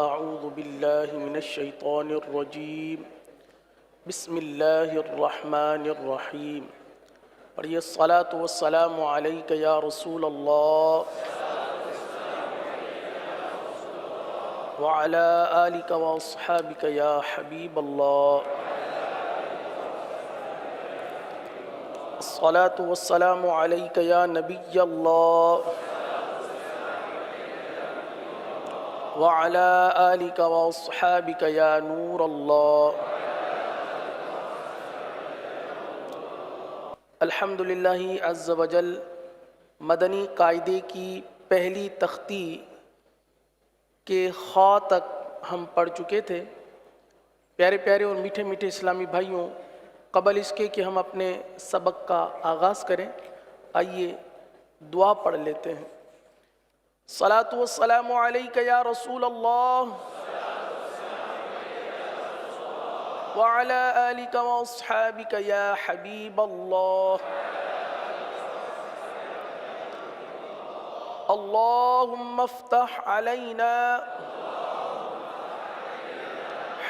اعوذ باللہ من الشیطان الرجیم بسم اللہ الرحمن الرحیم پڑھیے الصلاۃ والسلام علیک یا رسول اللہ وعلی آلک واصحابک یا حبیب اللہ الصلاۃ والسلام علیک یا نبی اللہ وعلی آلک واصحابک یا نور اللہ الحمدللہ عز وجل مدنی قاعدے کی پہلی تختی کے خا تک ہم پڑھ چکے تھے۔ پیارے پیارے اور میٹھے میٹھے اسلامی بھائیوں، قبل اس کے کہ ہم اپنے سبق کا آغاز کریں، آئیے دعا پڑھ لیتے ہیں۔ صلاۃ والسلام علیک یا رسول اللہ وعلی آلک واصحابک یا حبیب اللہ اللہم افتح علینا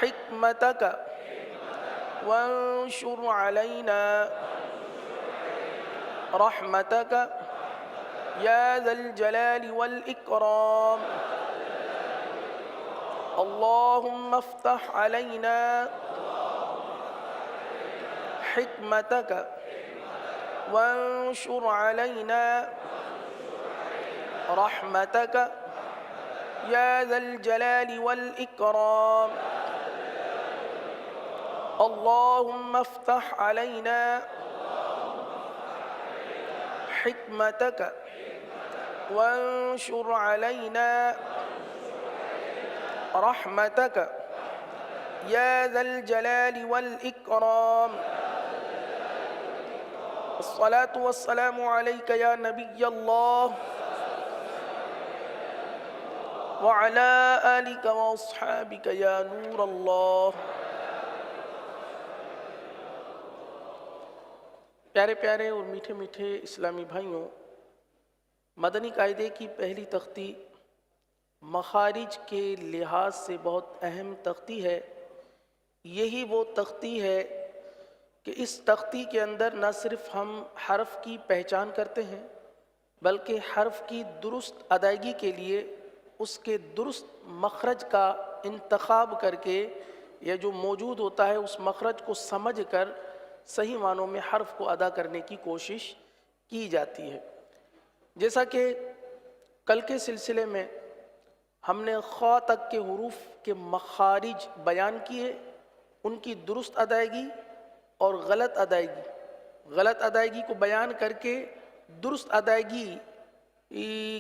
حکمتک وانشر علینا رحمتک یا ذا الجلال والاکرام اللہم افتح علینا حکمتک وانشر علینا رحمتک یا ذا الجلال والاکرام اللہم افتح علینا حکمتک وانشر علینا رحمتک یا ذا الجلال والاکرام الصلاۃ والسلام علیک یا نبی اللہ وعلی آلک واصحابک یا نور اللہ۔ پیارے پیارے اور میٹھے میٹھے اسلامی بھائیوں، مدنی قاعدے کی پہلی تختی مخارج کے لحاظ سے بہت اہم تختی ہے۔ یہی وہ تختی ہے کہ اس تختی کے اندر نہ صرف ہم حرف کی پہچان کرتے ہیں بلکہ حرف کی درست ادائیگی کے لیے اس کے درست مخرج کا انتخاب کر کے یا جو موجود ہوتا ہے اس مخرج کو سمجھ کر صحیح معنوں میں حرف کو ادا کرنے کی کوشش کی جاتی ہے۔ جیسا کہ کل کے سلسلے میں ہم نے خا تک کے حروف کے مخارج بیان کیے، ان کی درست ادائیگی اور غلط ادائیگی کو بیان کر کے درست ادائیگی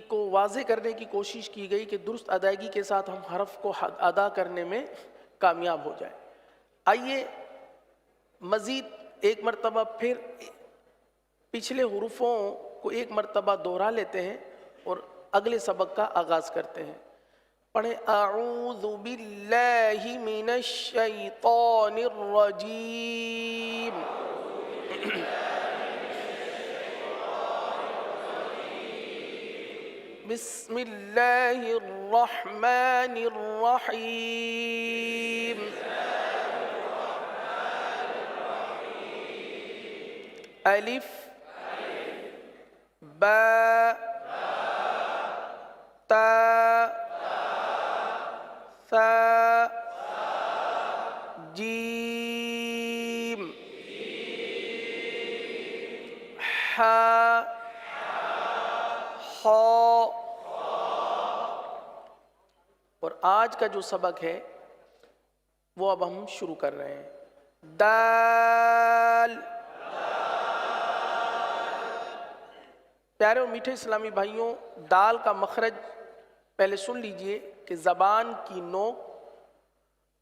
کو واضح کرنے کی کوشش کی گئی کہ درست ادائیگی کے ساتھ ہم حرف کو ادا کرنے میں کامیاب ہو جائیں۔ آئیے مزید ایک مرتبہ پھر پچھلے حروفوں کو ایک مرتبہ دہرا لیتے ہیں اور اگلے سبق کا آغاز کرتے ہیں۔ پڑھیں اعوذ باللہ من الشیطان الرجیم بسم اللہ الرحمن الرحیم الف با تا ثا جیم حا خا۔ اور آج کا جو سبق ہے وہ اب ہم شروع کر رہے ہیں۔ دال۔ پیارے اور میٹھے اسلامی بھائیوں، دال کا مخرج پہلے سن لیجئے کہ زبان کی نوک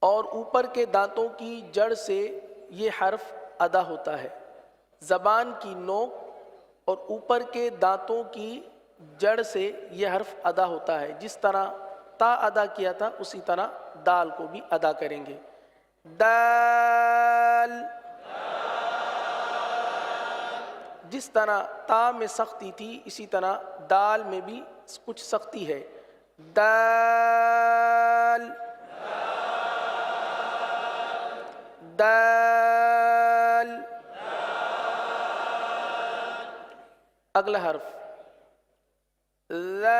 اور اوپر کے دانتوں کی جڑ سے یہ حرف ادا ہوتا ہے۔ زبان کی نوک اور اوپر کے دانتوں کی جڑ سے یہ حرف ادا ہوتا ہے۔ جس طرح تا ادا کیا تھا اسی طرح دال کو بھی ادا کریں گے۔ دال۔ جس طرح تا میں سختی تھی اسی طرح دال میں بھی کچھ سختی ہے۔ دال دال. اگلا حرف لال.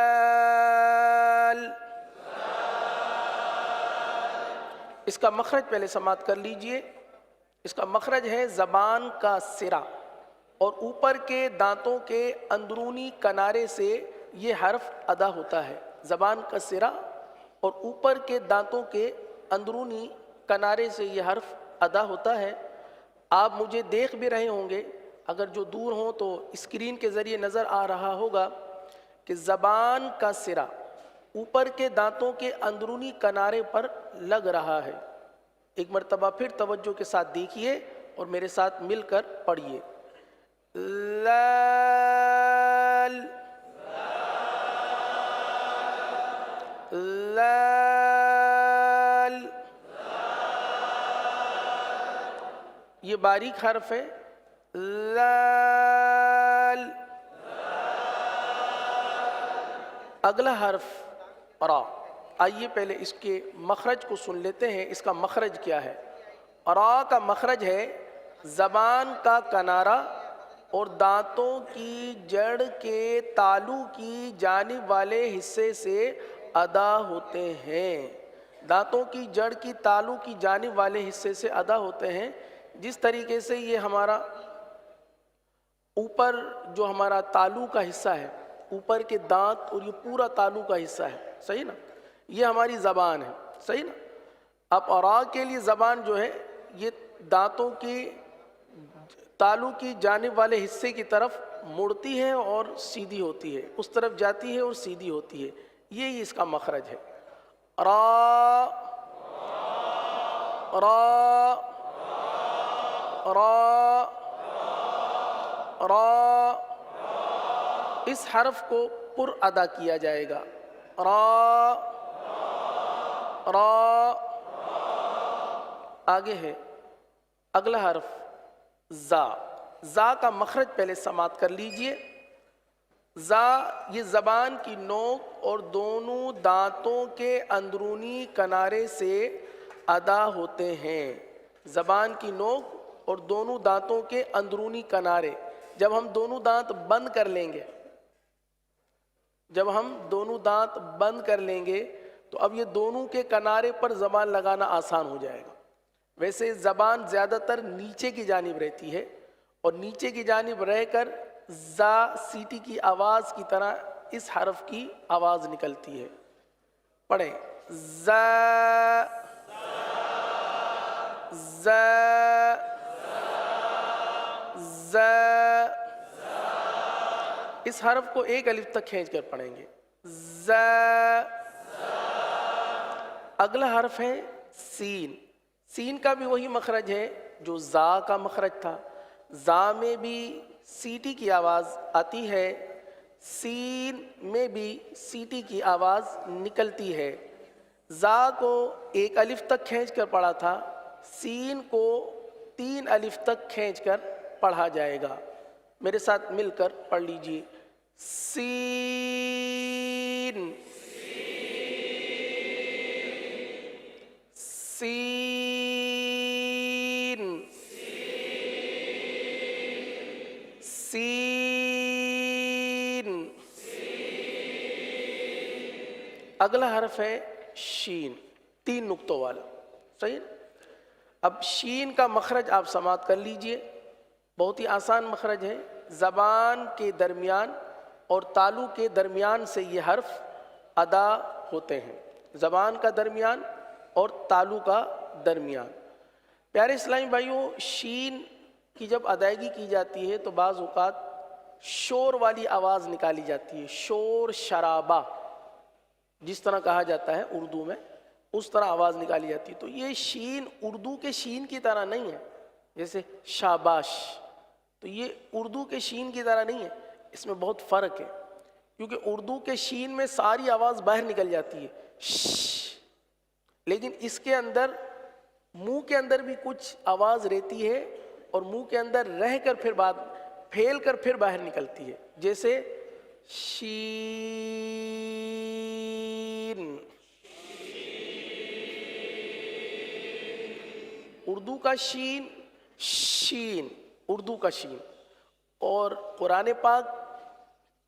اس کا مخرج پہلے سماعت کر لیجئے. اس کا مخرج ہے زبان کا سرا، اور اوپر کے دانتوں کے اندرونی کنارے سے یہ حرف ادا ہوتا ہے. زبان کا سرا اور اوپر کے دانتوں کے اندرونی کنارے سے یہ حرف ادا ہوتا ہے. آپ مجھے دیکھ بھی رہے ہوں گے، اگر جو دور ہوں تو اسکرین کے ذریعے نظر آ رہا ہوگا کہ زبان کا سرا اوپر کے دانتوں کے اندرونی کنارے پر لگ رہا ہے. ایک مرتبہ پھر توجہ کے ساتھ دیکھیے اور میرے ساتھ مل کر پڑھیے. لال لال. یہ باریک حرف ہے. لال. اگلا حرف را. آئیے پہلے اس کے مخرج کو سن لیتے ہیں. اس کا مخرج کیا ہے؟ را کا مخرج ہے زبان کا کنارہ اور دانتوں کی جڑ کے تالو کی جانب والے حصے سے ادا ہوتے ہیں. دانتوں کی جڑ کی تالو کی جانب والے حصے سے ادا ہوتے ہیں. جس طریقے سے یہ ہمارا اوپر جو ہمارا تالو کا حصہ ہے، اوپر کے دانت اور یہ پورا تالو کا حصہ ہے، صحیح نا، یہ ہماری زبان ہے، صحیح نا. اب را کے لیے زبان جو ہے یہ دانتوں کی تالو کی جانب والے حصے کی طرف مڑتی ہے اور سیدھی ہوتی ہے، اس طرف جاتی ہے اور سیدھی ہوتی ہے. یہی اس کا مخرج ہے. را را را را. اس حرف کو پر ادا کیا جائے گا. را را. آگے ہے اگلا حرف زا. زا کا مخرج پہلے سماعت کر لیجئے. زا یہ زبان کی نوک اور دونوں دانتوں کے اندرونی کنارے سے ادا ہوتے ہیں. زبان کی نوک اور دونوں دانتوں کے اندرونی کنارے. جب ہم دونوں دانت بند کر لیں گے، جب ہم دونوں دانت بند کر لیں گے تو اب یہ دونوں کے کنارے پر زبان لگانا آسان ہو جائے گا. ویسے زبان زیادہ تر نیچے کی جانب رہتی ہے اور نیچے کی جانب رہ کر زا سیٹی کی آواز کی طرح اس حرف کی آواز نکلتی ہے. پڑھیں زا زا زا. اس حرف کو ایک الف تک کھینچ کر پڑھیں گے. زا. اگلا حرف ہے سین. سین کا بھی وہی مخرج ہے جو زا کا مخرج تھا. زا میں بھی سیٹی کی آواز آتی ہے، سین میں بھی سیٹی کی آواز نکلتی ہے. زا کو ایک الف تک کھینچ کر پڑھا تھا، سین کو 3 الف تک کھینچ کر پڑھا جائے گا. میرے ساتھ مل کر پڑھ لیجئے. سین سین سین. اگلا حرف ہے شین، 3 نقطوں والا، صحیح. اب شین کا مخرج آپ سماعت کر لیجئے. بہت ہی آسان مخرج ہے. زبان کے درمیان اور تالو کے درمیان سے یہ حرف ادا ہوتے ہیں. زبان کا درمیان اور تالو کا درمیان. پیارے اسلامی بھائیوں، شین کی جب ادائیگی کی جاتی ہے تو بعض اوقات شور والی آواز نکالی جاتی ہے. شور شرابہ جس طرح کہا جاتا ہے اردو میں، اس طرح آواز نکالی جاتی ہے. تو یہ شین اردو کے شین کی طرح نہیں ہے، جیسے شاباش، تو یہ اردو کے شین کی طرح نہیں ہے. اس میں بہت فرق ہے، کیونکہ اردو کے شین میں ساری آواز باہر نکل جاتی ہے، لیکن اس کے اندر منہ کے اندر بھی کچھ آواز رہتی ہے اور منہ کے اندر رہ کر پھر بعد پھیل کر پھر باہر نکلتی ہے. جیسے شی اردو کا شین شین، اردو کا شین، اور قرآن پاک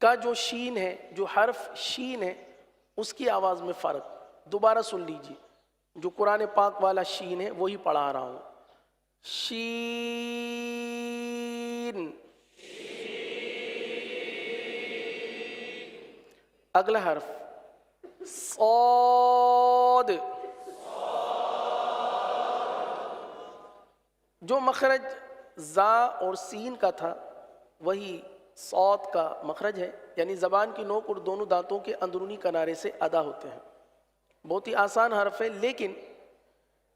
کا جو شین ہے، جو حرف شین ہے، اس کی آواز میں فرق۔ دوبارہ سن لیجیے، جو قرآن پاک والا شین ہے وہی پڑھا رہا ہوں، شین۔ اگلا حرف صاد، جو مخرج زا اور سین کا تھا وہی صاد کا مخرج ہے، یعنی زبان کی نوک اور دونوں دانتوں کے اندرونی کنارے سے ادا ہوتے ہیں۔ بہت ہی آسان حرف ہے، لیکن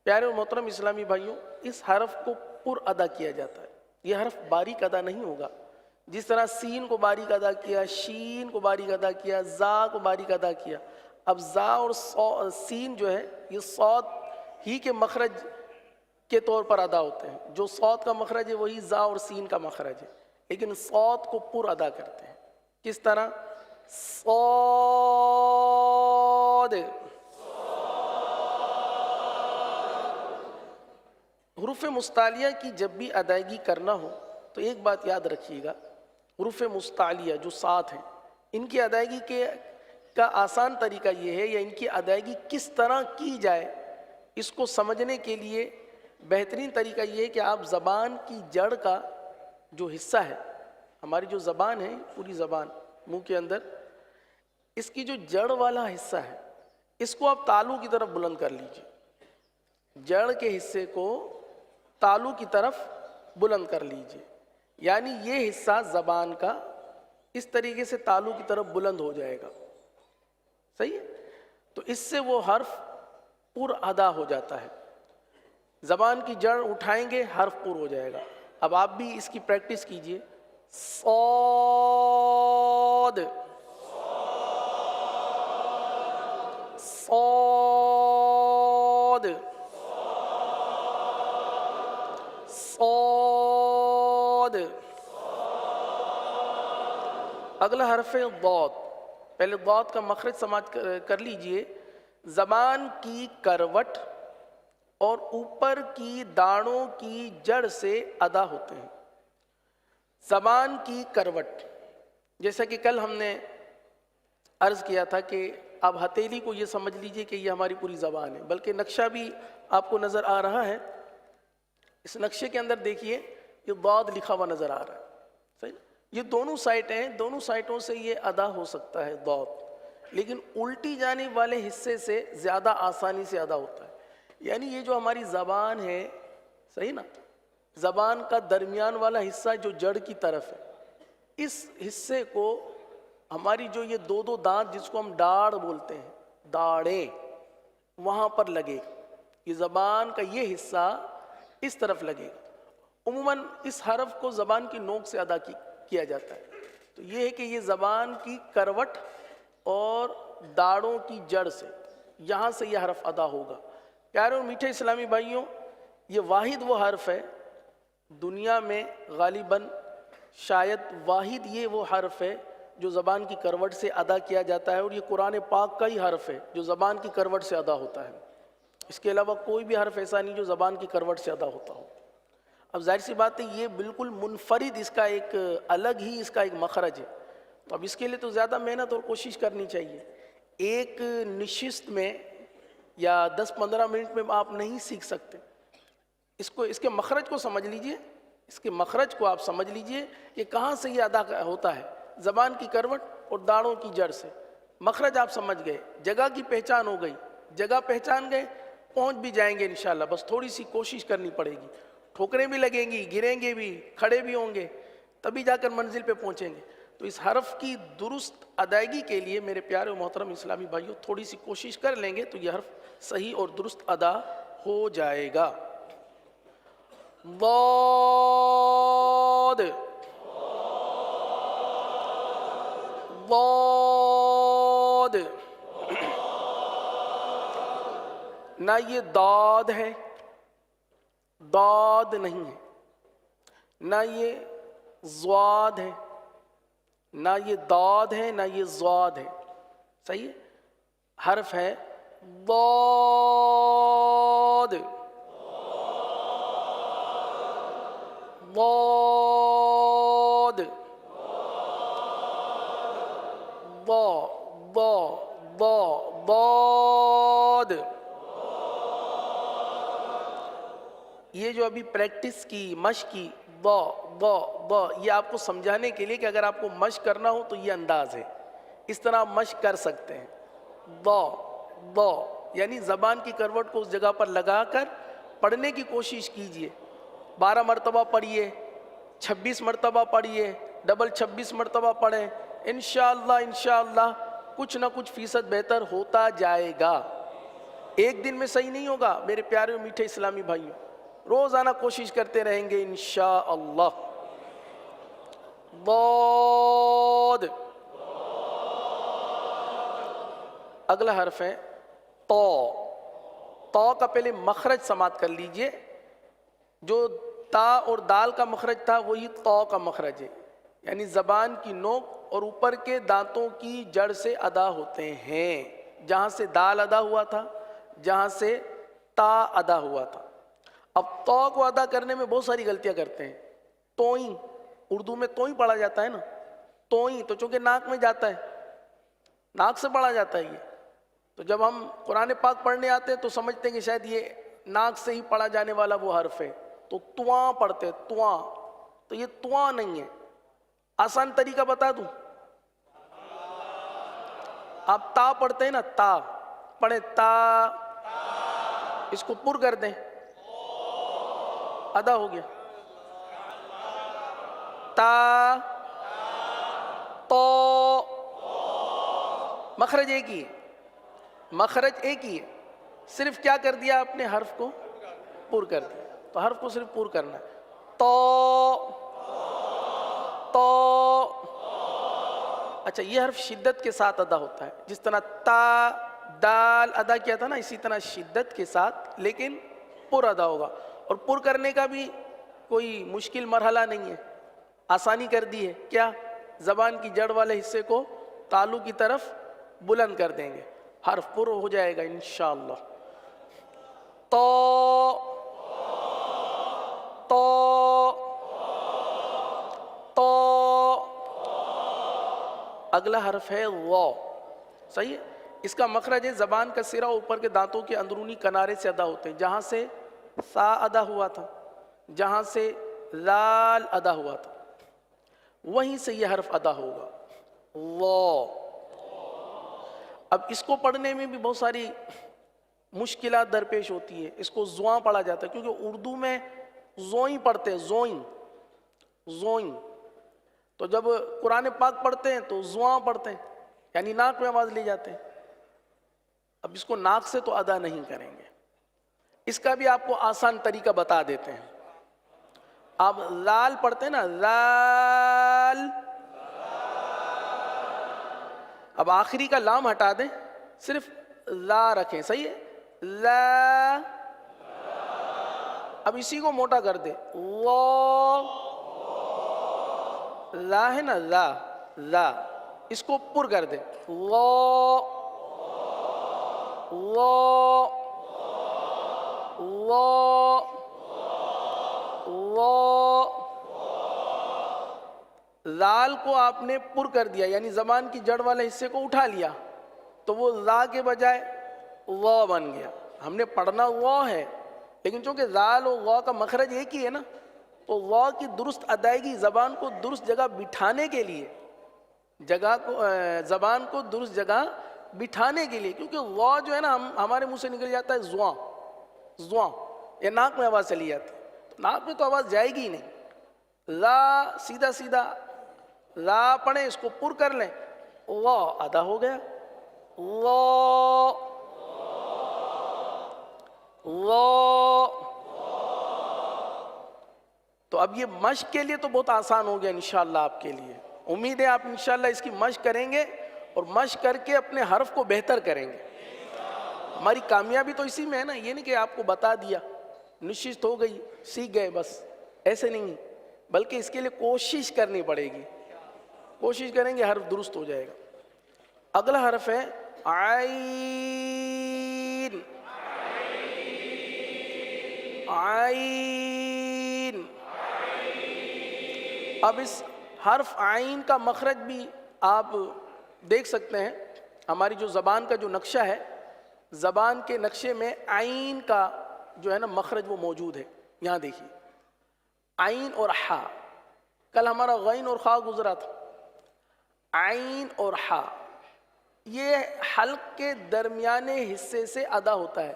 پیارے اور محترم اسلامی بھائیوں، اس حرف کو پر ادا کیا جاتا ہے۔ یہ حرف باریک ادا نہیں ہوگا، جس طرح سین کو باریک ادا کیا، شین کو باریک ادا کیا، زا کو باریک ادا کیا۔ اب زا اور سین جو ہے یہ صاد ہی کے مخرج کے طور پر ادا ہوتے ہیں، جو صاد کا مخرج ہے وہی زا اور سین کا مخرج ہے، لیکن صاد کو پر ادا کرتے ہیں۔ کس طرح؟ صاد۔ حروف مستعلیہ کی جب بھی ادائیگی کرنا ہو تو ایک بات یاد رکھیے گا، حروف مستعلیہ جو 7 ہیں، ان کی ادائیگی کا آسان طریقہ یہ ہے، یا ان کی ادائیگی کس طرح کی جائے، اس کو سمجھنے کے لیے بہترین طریقہ یہ ہے کہ آپ زبان کی جڑ کا جو حصہ ہے، ہماری جو زبان ہے، پوری زبان منہ کے اندر، اس کی جو جڑ والا حصہ ہے، اس کو آپ تالو کی طرف بلند کر لیجئے۔ جڑ کے حصے کو تالو کی طرف بلند کر لیجئے، یعنی یہ حصہ زبان کا اس طریقے سے تالو کی طرف بلند ہو جائے گا، صحیح ہے؟ تو اس سے وہ حرف پر ادا ہو جاتا ہے۔ زبان کی جڑ اٹھائیں گے، حرف پر ہو جائے گا۔ اب آپ بھی اس کی پریکٹس کیجئے، صاد، صاد، صاد۔ اگلا حرف ہے ضاد۔ پہلے ضاد کا مخرج سماعت کر لیجئے۔ زبان کی کروٹ اور اوپر کی داڑھوں کی جڑ سے ادا ہوتے ہیں۔ زبان کی کروٹ، جیسا کہ کل ہم نے عرض کیا تھا کہ آپ ہتھیلی کو یہ سمجھ لیجئے کہ یہ ہماری پوری زبان ہے، بلکہ نقشہ بھی آپ کو نظر آ رہا ہے۔ اس نقشے کے اندر دیکھیے یہ ضاد لکھا ہوا نظر آ رہا ہے، صحیح؟ یہ دونوں سائٹیں ہیں، دونوں سائٹوں سے یہ ادا ہو سکتا ہے ضاد، لیکن الٹی جانب والے حصے سے زیادہ آسانی سے ادا ہوتا ہے۔ یعنی یہ جو ہماری زبان ہے، صحیح نا، زبان کا درمیان والا حصہ جو جڑ کی طرف ہے، اس حصے کو ہماری جو یہ دو دانت جس کو ہم ڈاڑھ بولتے ہیں، داڑھیں، وہاں پر لگے، یہ زبان کا یہ حصہ اس طرف لگے گا۔ عموماً اس حرف کو زبان کی نوک سے ادا کیا جاتا ہے۔ تو یہ ہے کہ یہ زبان کی کروٹ اور داڑھوں کی جڑ سے، یہاں سے یہ حرف ادا ہوگا۔ پیارے اور میٹھے اسلامی بھائیوں، یہ واحد وہ حرف ہے دنیا میں، غالباً شاید واحد یہ وہ حرف ہے جو زبان کی کروٹ سے ادا کیا جاتا ہے، اور یہ قرآن پاک کا ہی حرف ہے جو زبان کی کروٹ سے ادا ہوتا ہے۔ اس کے علاوہ کوئی بھی حرف ایسا نہیں جو زبان کی کروٹ سے ادا ہوتا ہو۔ اب ظاہر سی بات ہے یہ بالکل منفرد، اس کا ایک الگ ہی اس کا ایک مخرج ہے، تو اب اس کے لیے تو زیادہ محنت اور کوشش کرنی چاہیے۔ ایک نشست میں یا 10-15 منٹ میں آپ نہیں سیکھ سکتے۔ اس کے مخرج کو سمجھ لیجئے، اس کے مخرج کو آپ سمجھ لیجئے کہ کہاں سے یہ ادا ہوتا ہے، زبان کی کروٹ اور داڑھوں کی جڑ سے۔ مخرج آپ سمجھ گئے، جگہ کی پہچان ہو گئی، جگہ پہچان گئے، پہنچ بھی جائیں گے انشاءاللہ، بس تھوڑی سی کوشش کرنی پڑے گی، ٹھوکریں بھی لگیں گی، گریں گے بھی، کھڑے بھی ہوں گے، تبھی جا کر منزل پہ پہنچیں گے۔ تو اس حرف کی درست ادائیگی کے لیے میرے پیارے و محترم اسلامی بھائیوں، تھوڑی سی کوشش کر لیں گے تو یہ حرف صحیح اور درست ادا ہو جائے گا۔ ضاد، ضاد، نہ یہ داد ہے، داد نہیں ہے، نہ یہ ضاد ہے، نہ یہ داد ہے، نہ یہ ضاد ہے، صحیح ہے؟ حرف ہے ضاد۔ ضاد ضا ضا ضا ضاد. یہ جو ابھی پریکٹس کی، مشق کی، ضا ضا ضا، یہ آپ کو سمجھانے کے لیے کہ اگر آپ کو مشق کرنا ہو تو یہ انداز ہے، اس طرح آپ مشق کر سکتے ہیں. ضا ضا یعنی زبان کی کروٹ کو اس جگہ پر لگا کر پڑھنے کی کوشش کیجئے. 12 مرتبہ پڑھیے، 26 مرتبہ پڑھیے، ڈبل 26 مرتبہ پڑھیں. انشاءاللہ انشاءاللہ کچھ نہ کچھ فیصد بہتر ہوتا جائے گا. ایک دن میں صحیح نہیں ہوگا میرے پیارے و میٹھے اسلامی بھائیوں، روزانہ کوشش کرتے رہیں گے انشاءاللہ. ضاد. اگلا حرف ہے طا. طا کا پہلے مخرج سماعت کر لیجئے. جو تا اور دال کا مخرج تھا وہی طا کا مخرج ہے، یعنی زبان کی نوک اور اوپر کے دانتوں کی جڑ سے ادا ہوتے ہیں. جہاں سے دال ادا ہوا تھا، جہاں سے تا ادا ہوا تھا. اب طا کو ادا کرنے میں بہت ساری غلطیاں کرتے ہیں. توئیں، اردو میں توئیں پڑھا جاتا ہے نا، توئیں تو چونکہ ناک میں جاتا ہے، ناک سے پڑھا جاتا ہے یہ. تو جب ہم قرآن پاک پڑھنے آتے ہیں تو سمجھتے ہیں کہ شاید یہ ناک سے ہی پڑھا جانے والا وہ حرف ہے، تو تواں پڑھتے ہیں، تواں. تو یہ تواں نہیں ہے. آسان طریقہ بتا دوں، آپ تا پڑھتے ہیں نا، تا پڑھیں، تا، اس کو پر کر دیں، ادا ہو گیا. تا تو، مخرج ایک ہی ہے، مخرج ایک ہی ہے، صرف کیا کر دیا آپ نے، حرف کو پر کر دیا. تو حرف کو صرف پر کرنا ہے. تو تو. اچھا، یہ حرف شدت کے ساتھ ادا ہوتا ہے، جس طرح تا دال ادا کیا تھا نا، اسی طرح شدت کے ساتھ لیکن پر ادا ہوگا. اور پر کرنے کا بھی کوئی مشکل مرحلہ نہیں ہے، آسانی کر دی ہے. کیا؟ زبان کی جڑ والے حصے کو تالو کی طرف بلند کر دیں گے، حرف پر ہو جائے گا انشاءاللہ. تو تو تو. اگلا حرف ہے وا. صحیح ہے. اس کا مخرج ہے زبان کا سرا اوپر کے دانتوں کے اندرونی کنارے سے ادا ہوتے ہیں. جہاں سے سا ادا ہوا تھا، جہاں سے لال ادا ہوا تھا، وہیں سے یہ حرف ادا ہوگا، وا. اب اس کو پڑھنے میں بھی بہت ساری مشکلات درپیش ہوتی ہے. اس کو زواں پڑھا جاتا ہے، کیونکہ اردو میں زوئیں پڑھتے ہیں، زوئیں زوئیں. تو جب قرآن پاک پڑھتے ہیں تو زواں پڑھتے ہیں، یعنی ناک میں آواز لے جاتے ہیں. اب اس کو ناک سے تو ادا نہیں کریں گے. اس کا بھی آپ کو آسان طریقہ بتا دیتے ہیں. آپ لال پڑھتے ہیں نا، لال، اب آخری کا لام ہٹا دیں، صرف لا رکھیں. صحیح ہے، لا. اب اسی کو موٹا کر دیں، وا. لا ہے نا، لا لا، اس کو پر کر دیں، وا وا وا وا. لال کو آپ نے پر کر دیا، یعنی زبان کی جڑ والے حصے کو اٹھا لیا، تو وہ لا کے بجائے وا بن گیا. ہم نے پڑھنا وا ہے، لیکن چونکہ لال اور وا کا مخرج ایک ہی ہے نا، تو وا کی درست ادائیگی، زبان کو درست جگہ بٹھانے کے لیے، زبان کو درست جگہ بٹھانے کے لیے، کیونکہ وا جو ہے نا ہمارے منہ سے نکل جاتا ہے زواں زواں، یہ ناک میں آواز چلی جاتی ہے، تو ناک میں تو آواز جائے گی ہی نہیں. لا سیدھا سیدھا لا پڑھیں، اس کو پر کر لیں، وا ادا ہو گیا، وا وا. تو اب یہ مشق کے لیے تو بہت آسان ہو گیا انشاءاللہ آپ کے لیے. امید ہے آپ انشاءاللہ اس کی مشق کریں گے اور مشق کر کے اپنے حرف کو بہتر کریں گے. ہماری کامیابی تو اسی میں ہے نا، یہ نہیں کہ آپ کو بتا دیا، نشست ہو گئی، سیکھ گئے بس، ایسے نہیں، بلکہ اس کے لیے کوشش کرنی پڑے گی. کوشش کریں گے حرف درست ہو جائے گا. اگلا حرف ہے عین. عین. اب اس حرف عین کا مخرج بھی آپ دیکھ سکتے ہیں. ہماری جو زبان کا جو نقشہ ہے، زبان کے نقشے میں عین کا جو ہے نا مخرج وہ موجود ہے. یہاں دیکھیے عین اور ہا. کل ہمارا غین اور خا گزرا تھا. عین اور ہا یہ حلق کے درمیانے حصے سے ادا ہوتا ہے.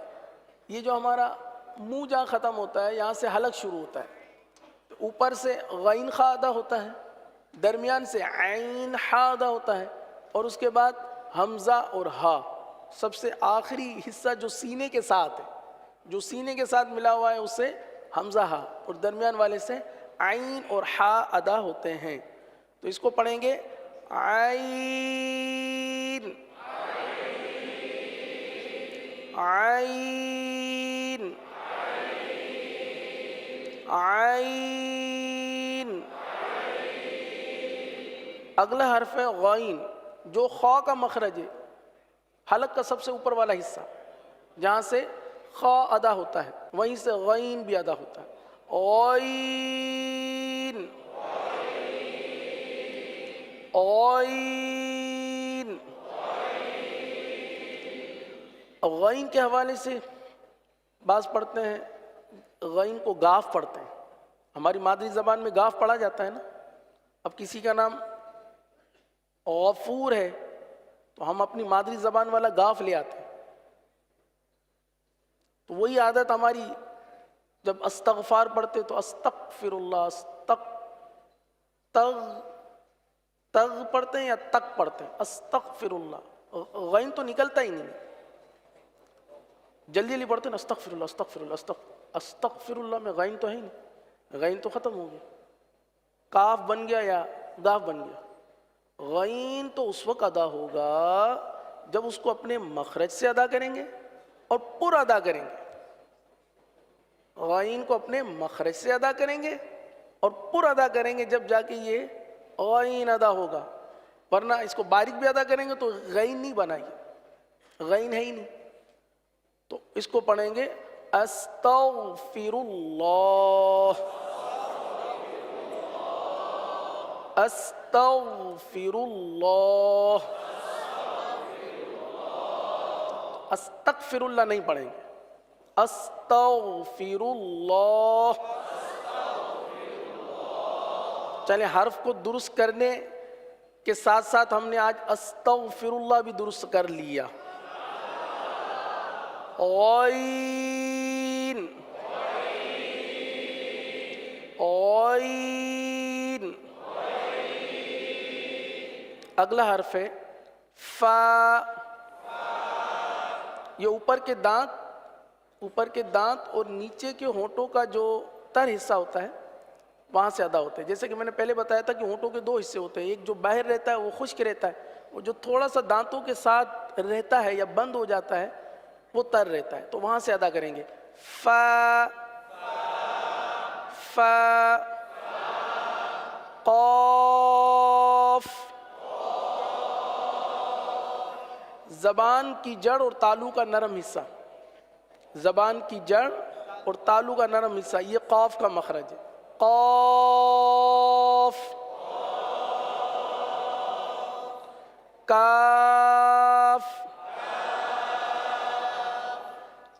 یہ جو ہمارا منہ جہاں ختم ہوتا ہے یہاں سے حلق شروع ہوتا ہے. اوپر سے غین خا ادا ہوتا ہے، درمیان سے عین ہا ادا ہوتا ہے، اور اس کے بعد حمزہ اور ہا. سب سے آخری حصہ جو سینے کے ساتھ ہے، جو سینے کے ساتھ ملا ہوا ہے اس سے حمزہ ہا، اور درمیان والے سے عین اور ہا ادا ہوتے ہیں. تو اس کو پڑھیں گے عین عین عین. اگلا حرف ہے غین، جو خا کا مخرج ہے، حلق کا سب سے اوپر والا حصہ جہاں سے خا ادا ہوتا ہے وہیں سے غین بھی ادا ہوتا ہے. غین غین. غین کے حوالے سے بعض پڑھتے ہیں غین کو گاف پڑھتے ہیں. ہماری مادری زبان میں گاف پڑھا جاتا ہے نا. اب کسی کا نام غفور ہے تو ہم اپنی مادری زبان والا گاف لے آتے ہیں. تو وہی عادت ہماری جب استغفار پڑھتے تو استغفر اللہ، تغ پڑھتے ہیں یا تک پڑھتے ہیں؟ استغفر اللہ. غین تو نکلتا ہی نہیں، جلدی جلدی پڑھتے ہیں استغفر اللہ استغفر اللہ استغفر اللہ میں غین تو ہے ہی نہیں، غین تو ختم ہو گیا. کاف بن گیا یا گاف بن گیا. غین تو اس وقت ادا ہوگا جب اس کو اپنے مخرج سے ادا کریں گے اور پر ادا کریں گے. غین کو اپنے مخرج سے ادا کریں گے اور پر ادا کریں گے جب جا کے یہ غین ادا ہوگا. ورنہ اس کو باریک بھی ادا کریں گے تو غین نہیں بنائے گی، غین ہے ہی نہیں. تو اس کو پڑھیں گے استغفر اللہ استغفر اللہ. استغفر اللہ نہیں پڑھیں گے، استغفر اللہ. چلیں حرف کو درست کرنے کے ساتھ ساتھ ہم نے آج استغفر اللہ بھی درست کر لیا. غین غین. اگلا حرف ہے فا. یہ اوپر کے دانت اور نیچے کے ہونٹوں کا جو تر حصہ ہوتا ہے وہاں سے ادا ہوتا ہے. جیسے کہ میں نے پہلے بتایا تھا کہ ہونٹوں کے دو حصے ہوتے ہیں، ایک جو باہر رہتا ہے وہ خشک رہتا ہے، وہ جو تھوڑا سا دانتوں کے ساتھ رہتا ہے یا بند ہو جاتا ہے وہ تر رہتا ہے. تو وہاں سے ادا کریں گے فا فا. قاف. زبان کی جڑ اور تالو کا نرم حصہ، زبان کی جڑ اور تالو کا نرم حصہ یہ قاف کا مخرج ہے. قاف. کاف.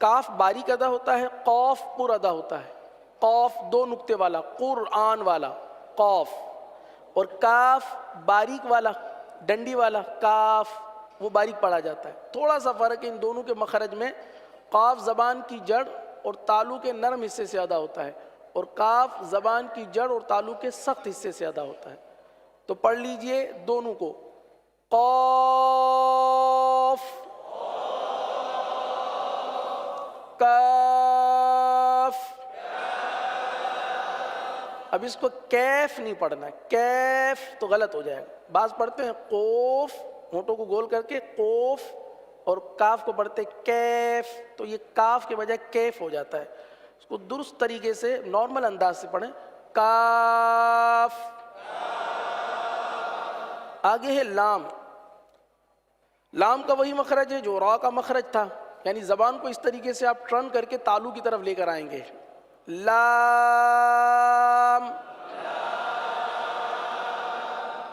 کاف باریک ادا ہوتا ہے، قاف پر ادا ہوتا ہے. قاف دو نقطے والا قرآن والا قاف، اور کاف باریک والا ڈنڈی والا کاف وہ باریک پڑھا جاتا ہے. تھوڑا سا فرق ہے ان دونوں کے مخرج میں. قاف زبان کی جڑ اور تالو کے نرم حصے سے ادا ہوتا ہے، اور کاف زبان کی جڑ اور تالو کے سخت حصے سے ادا ہوتا ہے. تو پڑھ لیجئے دونوں کو. قاف کاف. اب اس کو کیف نہیں پڑھنا ہے، کیف تو غلط ہو جائے گا. بعض پڑھتے ہیں قوف، ہونٹوں کو گول کر کے قوف، اور کاف کو پڑھتے کیف، تو یہ کاف کے بجائے کیف ہو جاتا ہے. اس کو درست طریقے سے نارمل انداز سے پڑھیں کاف. آگے ہے لام. لام کا وہی مخرج ہے جو را کا مخرج تھا، یعنی زبان کو اس طریقے سے آپ ٹرن کر کے تالو کی طرف لے کر آئیں گے. لام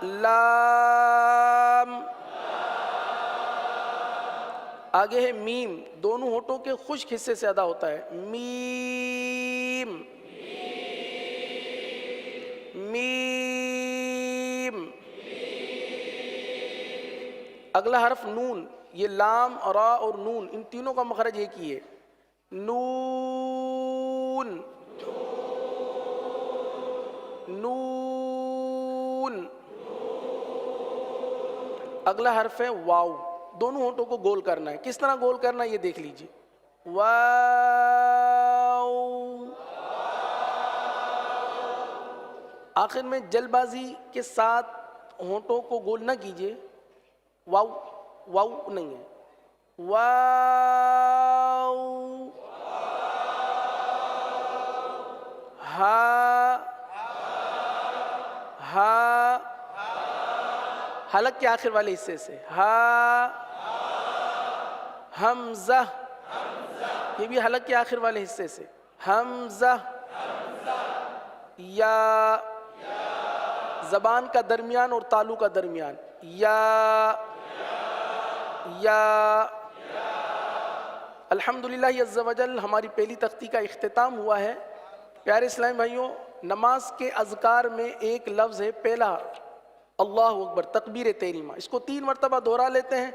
لام. آگے ہے میم، دونوں ہونٹوں کے خشک حصے سے ادا ہوتا ہے. میم میم. اگلا حرف نون، یہ لام، را اور نون، ان تینوں کا مخرج ایک ہی ہے. نون نون. اگلا حرف ہے واو، دونوں ہونٹوں کو گول کرنا ہے. کس طرح گول کرنا ہے یہ دیکھ لیجئے. واو. آخر میں جلد بازی کے ساتھ ہونٹوں کو گول نہ کیجئے. واو واو نہیں ہے. واو. ہا ہا، حلق کے آخر والے حصے سے. ہا. حمزہ، یہ بھی حلق کے آخر والے حصے سے. حمزہ. یا، زبان کا درمیان اور تالو کا درمیان. یا یا. الحمدللہ عز و جل ہماری پہلی تختی کا اختتام ہوا ہے. پیارے اسلامی بھائیوں، نماز کے اذکار میں ایک لفظ ہے پہلا، اللہ اکبر، تکبیر تحریمہ. اس کو 3 مرتبہ دہرا لیتے ہیں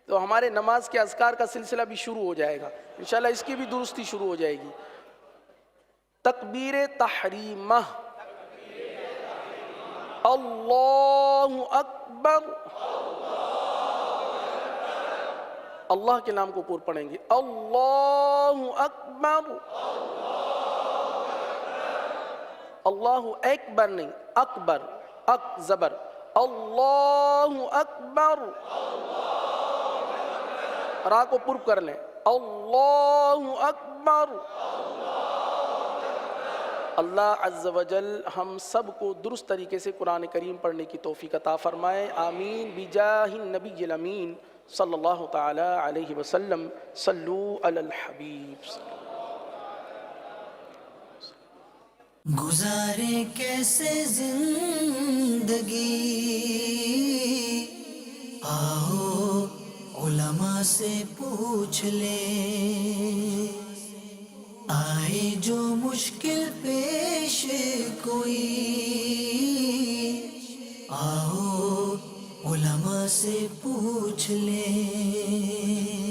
تو ہمارے نماز کے اذکار کا سلسلہ بھی شروع ہو جائے گا. انشاءاللہ اس کی بھی درستی شروع ہو جائے گی. تکبیر تحریمہ، اللہ اکبر. اللہ کے نام کو پور پڑھیں گے. اللہ اکبر. اللہ اکبر نہیں، اکبر، اک زبر. اللہ اکبر. را کو پر کر لیں. اللہ اکبر. اللہ عز و جل ہم سب کو درست طریقے سے قرآن کریم پڑھنے کی توفیق عطا فرمائے. آمین بجاہ النبی الامین صلی اللہ تعالی علیہ وسلم. صلو علی الحبیب. گزارے کیسے زندگی، آؤ علماء سے پوچھ لیں. آئے جو مشکل پیش کوئی، آؤ علماء سے پوچھ لیں.